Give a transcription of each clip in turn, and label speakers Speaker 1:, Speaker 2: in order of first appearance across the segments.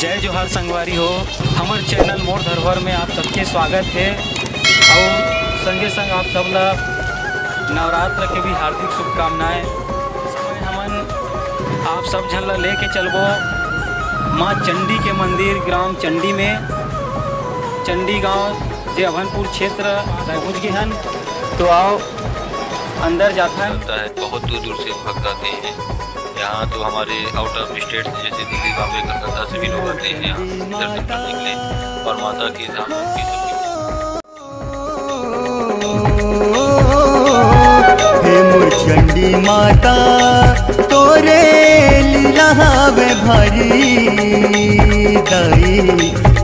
Speaker 1: जय जोहार संगवारी हो। हमार चैनल मोर धरोहर में आप सबके स्वागत है और संगे संग आप सब ला नवरात्र के भी हार्दिक शुभकामनाएं। इसमें हमन आप सब झन ला लेके चलबो माँ चंडी के मंदिर ग्राम चंडी में, चंडी गांव जे अभनपुर क्षेत्र पहुँच गए हैं। तो आओ अंदर जाता
Speaker 2: है। बहुत दूर दूर से भक्त आते हैं यहाँ। तो हमारे आउट ऑफ स्टेट जैसे दिल्ली बॉम्बे कलकत्ता से भी लोग आते हैं यहाँ दर्शन करने के लिए और माता की धाम की
Speaker 3: चंडी माता तोरे लीला वे भारी दाई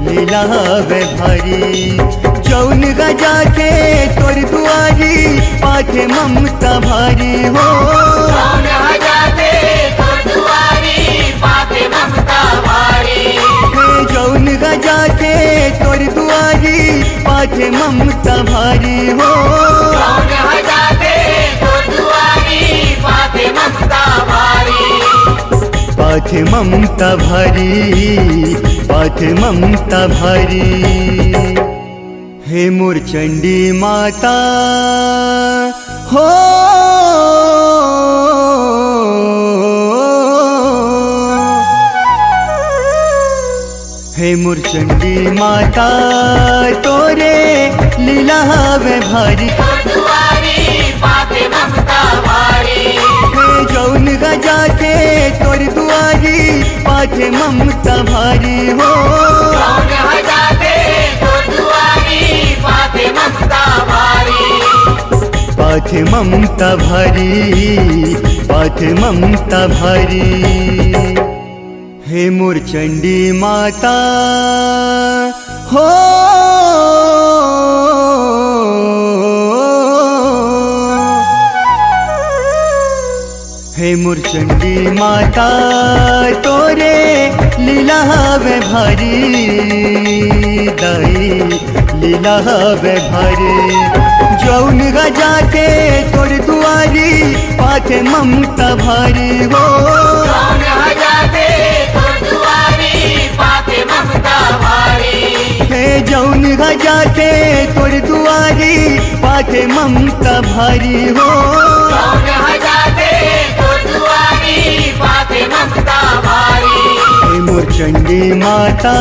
Speaker 3: लीला वे भारी जौन गजा के तोर दुआरी पाथे ममता भारी हो।
Speaker 4: जौन गजा के तोर दुआरी पाथे ममता भारी,
Speaker 3: जौन गजा के तोर दुआरी पाथे ममता भारी हो।
Speaker 4: जौन गजा के तोर दुआरी पाथे ममता भारी,
Speaker 3: पाथे ममता भारी पाथे ममता भारी। हे मोर चंडी माता हो हे मोर चंडी माता तोरे लीला वे भारी
Speaker 4: दुआरी पाथे ममता भारी,
Speaker 3: हे जौन गजा के तोर दुआरी पाथे ममता भारी हो।
Speaker 4: जौन गजा के तोर दुआरी पाथे ममता भारी,
Speaker 3: पाथे ममता भारी पाथे ममता भारी। हे मोर चंडी माता हो हे मोर चंडी माता तोरे लीला वे भारी दाई लीला वे भारी जौन गजा के तोर दुआरी पाथे ममता भारी हो।
Speaker 4: जौन गजा के तोर दुआरी पाथे ममता भारी,
Speaker 3: हे जौन गजा के तोर दुआरी पाथे ममता भारी हो।
Speaker 4: जौन गजा के तोर दुआरी पाथे ममता भारी,
Speaker 3: हे मोर चंडी माता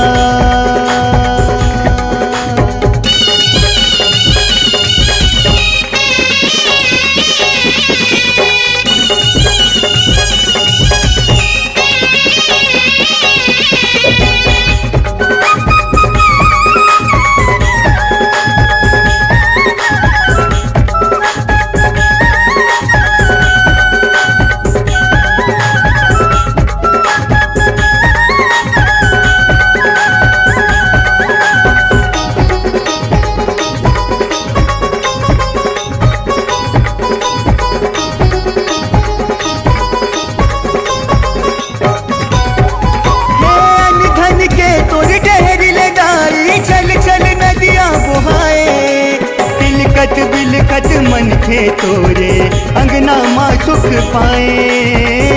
Speaker 3: बिलखत मन खे तोरे अंगना माँ सुख पाए।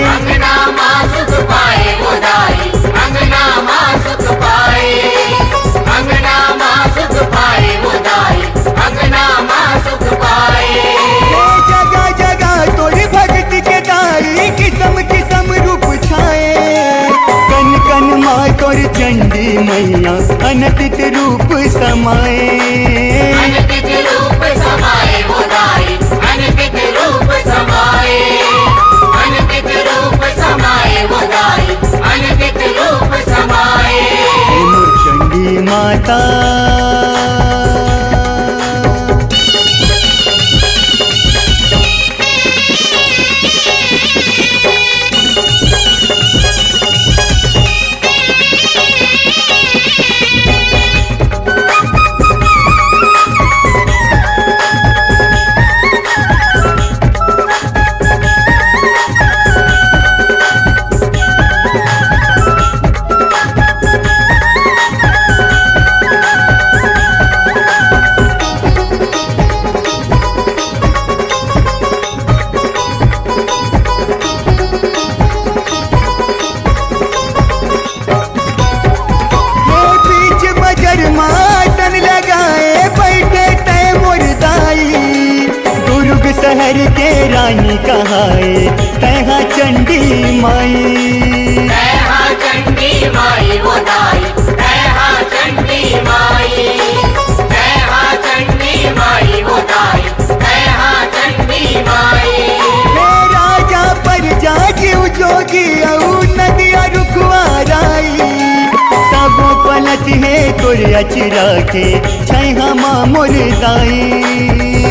Speaker 4: अंगना माँ सुख पाए गोदाई, अंगना माँ सुख पाए, अंगना माँ सुख पाए गोदाई, अंगना माँ सुख पाए।
Speaker 3: जगह जगह तोरी भक्ति के दाई किस्म किस्म रूप छाए। कन कन माँ तोर चंडी मैया अनंत रूप समाए।
Speaker 4: अनंत रूप समाए गोदाई, अनंत रूप समाए, अनंत रूप समाए गोदाई, अनंत रूप समाए।
Speaker 3: मोर चंडी माता कहाए तैहा चंडी माई।
Speaker 4: तैहा चंडी माई वो दाई, तैहा चंडी माई, तैहा चंडी माई वो दाई, तैहा चंडी माई।
Speaker 3: हे राजा पर जागियो जोगी औ नदिया रुखवाराई, सबो पलट है तोर अचरा के छैहा माँ मुरदाई।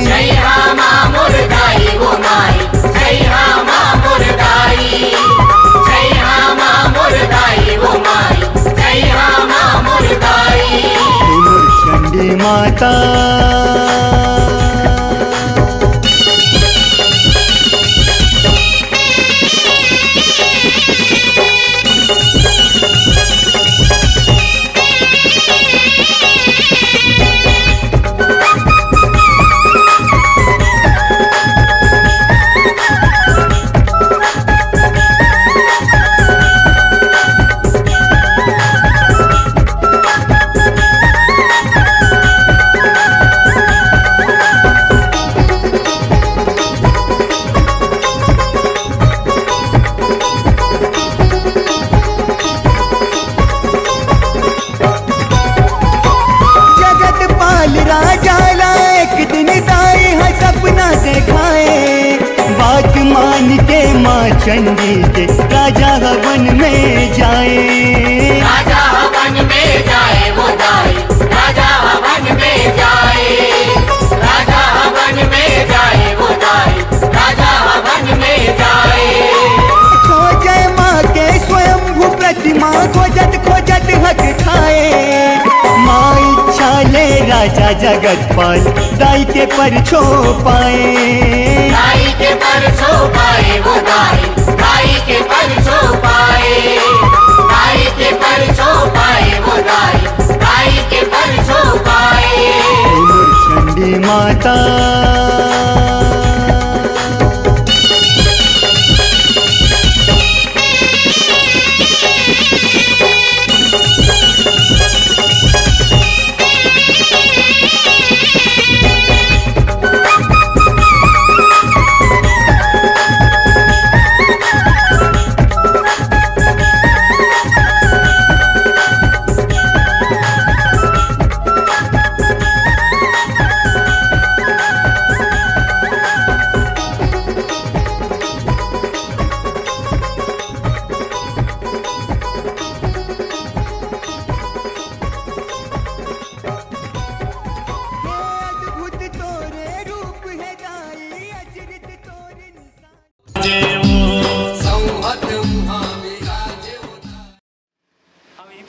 Speaker 4: छैहा माँ मुरदाई वो माई, छैहा माँ मुरदाई, छैहा माँ मुरदाई वो माई, छैहा माँ मुरदाई।
Speaker 3: मोर चंडी माता चंडी के राजा हवन में जाए।
Speaker 4: राजा हवन में जाए वो दाई, राजा हवन में जाए, राजा हवन में जाए वो दाई, राजा हवन में जाए।
Speaker 3: खोजे माँ के स्वयंभू प्रतिमा खोजत खोजत हक खाए। माँ इच्छा ले राजा जगतपाल दाई के पर छो पाए।
Speaker 4: दाई के पर छो पाए वो दाई, दाई के पर छो पाए, दाई के पर छो पाए वो दाई, दाई के पर छो पाए।
Speaker 3: मोर चंडी माता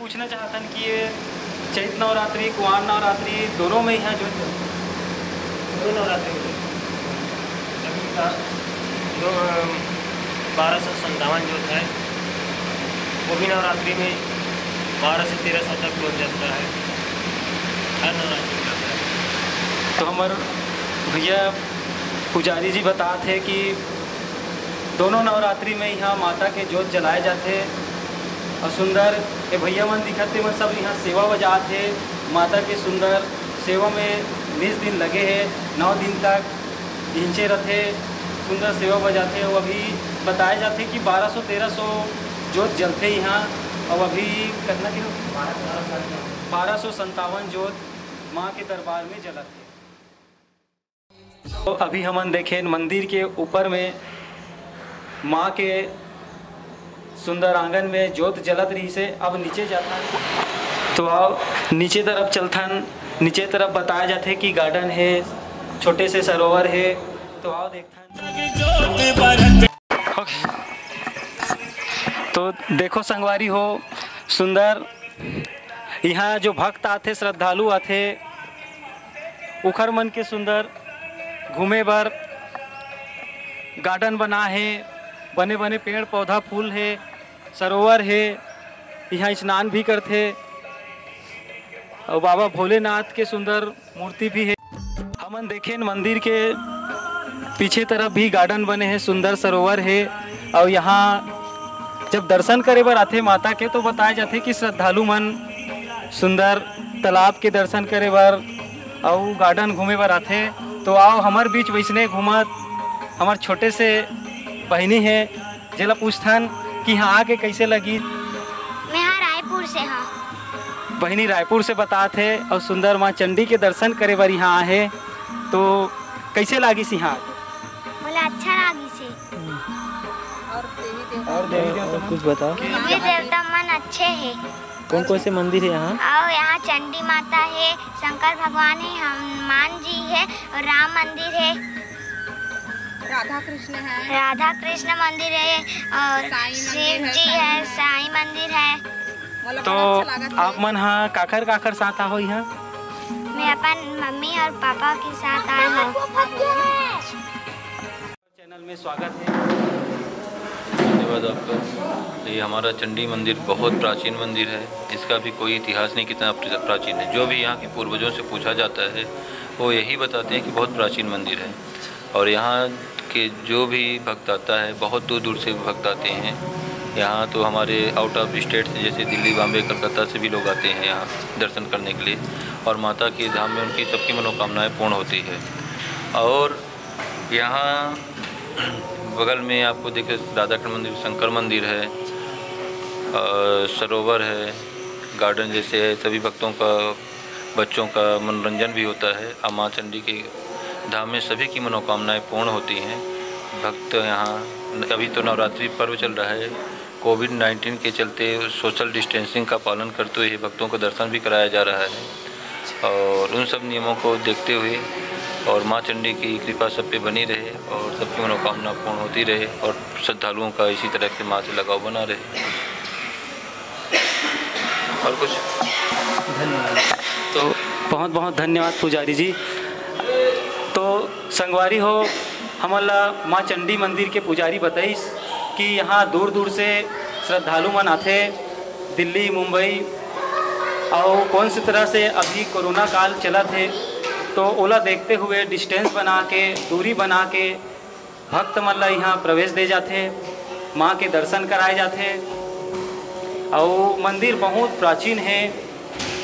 Speaker 1: पूछना चाहता कि ये चैत नवरात्रि कुआर नवरात्रि दोनों में यहाँ जो
Speaker 5: दोनों नवरात्रि अभी का जो 1257 जोत है वो भी नवरात्रि में 12 से 1300 तक जोत जाता है, हर नवरात्रि में जाता है।
Speaker 1: तो हमारे भैया पुजारी जी बताते हैं कि दोनों नवरात्रि में यहाँ माता के जोत जलाए जाते और सुंदर ये भैया मन दिखते मन सब यहाँ सेवा बजाते माता के सुंदर सेवा में 20 दिन लगे हैं, 9 दिन तक हिंचे रहते सुंदर सेवा बजाते और अभी बताए जाते कि 1200-1300 जोत जलते यहाँ और अभी कितना किलो 1257 जोत माँ के दरबार में जलते। तो अभी हम देखें मंदिर के ऊपर में माँ के सुंदर आंगन में जोत जलत रही से अब नीचे जाता है। तो आओ नीचे तरफ चलथन, नीचे तरफ बताया जाते है कि गार्डन है, छोटे से सरोवर है। तो आओ देखथन। तो देखो संगवारी हो सुंदर यहाँ जो भक्त आते श्रद्धालु आते उखर मन के सुंदर घूमे बर गार्डन बना है, बने बने पेड़ पौधा फूल है, सरोवर है, यहाँ स्नान भी करते और बाबा भोलेनाथ के सुंदर मूर्ति भी है। हमन देखें मंदिर के पीछे तरफ भी गार्डन बने हैं, सुंदर सरोवर है और यहाँ जब दर्शन करे बर आते माता के तो बताए जाते कि श्रद्धालु मन सुंदर तालाब के दर्शन करे बर और गार्डन घूमे बर आते। तो आओ हमार बीच वैसने घूमत हमारे छोटे से बहनी है जेला पूछथन कि यहाँ आके कैसे लगी।
Speaker 6: मैं यहाँ रायपुर से हाँ।
Speaker 1: बहनी रायपुर से बताते है और सुंदर माँ चंडी के दर्शन करे बर यहाँ आहे तो कैसे लागी सी यहाँ?
Speaker 6: बोला अच्छा लागी से।
Speaker 1: और देवी देवता कुछ बताओ।
Speaker 6: देवी देवता मन अच्छे है।
Speaker 1: कौन कौन से मंदिर है यहाँ?
Speaker 6: और यहाँ चंडी माता है, शंकर भगवान है, हनुमान जी है और राम मंदिर है,
Speaker 7: राधा कृष्ण मंदिर है
Speaker 6: और शिव जी है, साईं मंदिर है।
Speaker 1: तो आप मन हाँ काखर काखर साथ आओ यहाँ?
Speaker 6: मैं अपन मम्मी और पापा के साथ आया हूँ।
Speaker 1: चैनल में स्वागत है।
Speaker 2: धन्यवाद आपका। ये हमारा चंडी मंदिर बहुत प्राचीन मंदिर है। इसका भी कोई इतिहास नहीं कितना प्राचीन है। जो भी यहाँ के पूर्वजों से पूछा जाता है वो यही बताते हैं कि बहुत प्राचीन मंदिर है और यहाँ के जो भी भक्त आता है बहुत दूर दूर से भक्त आते हैं। यहाँ तो हमारे आउट ऑफ स्टेट से जैसे दिल्ली, बॉम्बे, कलकत्ता से भी लोग आते हैं यहाँ दर्शन करने के लिए और माता के धाम में उनकी सबकी मनोकामनाएं पूर्ण होती है। और यहाँ बगल में आपको देखे राधा कृष्ण मंदिर, शंकर मंदिर है, सरोवर है, गार्डन जैसे है। सभी भक्तों का, बच्चों का मनोरंजन भी होता है। और माँ चंडी के धाम में सभी की मनोकामनाएं पूर्ण होती हैं। भक्त यहाँ अभी तो नवरात्रि पर्व चल रहा है, कोविड-19 के चलते सोशल डिस्टेंसिंग का पालन करते हुए भक्तों को दर्शन भी कराया जा रहा है और उन सब नियमों को देखते हुए और माँ चंडी की कृपा सब पे बनी रहे और सबकी मनोकामना पूर्ण होती रहे और श्रद्धालुओं का इसी तरह से माँ से लगाव बना रहे। और कुछ
Speaker 1: धन्यवाद। तो बहुत बहुत धन्यवाद पुजारी जी। तो संगवारी हो हमला माँ चंडी मंदिर के पुजारी बताइस कि यहाँ दूर दूर से श्रद्धालु मन आते, दिल्ली, मुंबई और कौन सी तरह से अभी कोरोना काल चला थे तो ओला देखते हुए डिस्टेंस बना के, दूरी बना के भक्त मन ला यहाँ प्रवेश दे जाते, माँ के दर्शन कराए जाते। और मंदिर बहुत प्राचीन है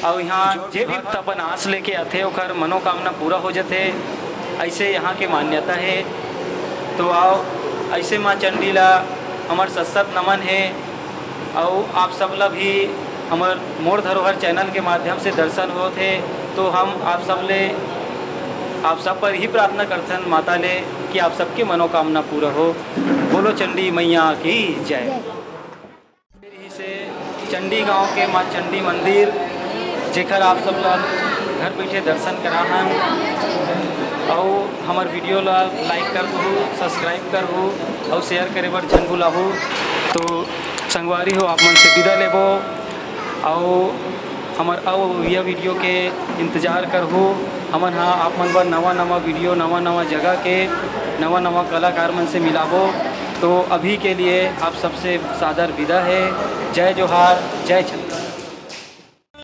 Speaker 1: और यहाँ जे भी अपन आस लेके आते ओकर मनोकामना पूरा हो जाते, ऐसे यहाँ के मान्यता है। तो आओ ऐसे माँ चंडी ला हमार सत नमन है और आप सब ला भी हमार मोर धरोहर चैनल के माध्यम से दर्शन होते। तो हम आप सब पर ही प्रार्थना करते हैं माता ले कि आप सबकी मनोकामना पूरा हो। बोलो चंडी मैया की जय। से चंडी गांव के माँ चंडी मंदिर जेकर आप सब लोग घर बैठे दर्शन कराहन और हमार वीडियो ला लाइक कर दू, सब्सक्राइब कर दू और शेयर करे बर झन भुलाहू। तो संगवारी हो आप मन से विदा लेबो और हमार यह वीडियो के इंतज़ार करहू। हमन हाँ आप मन बर नवा वीडियो, नवा जगह के नवा कलाकार मन से मिलाबो। तो अभी के लिए आप सबसे सादर विदा है। जय जोहार, जय छत्तीसगढ़।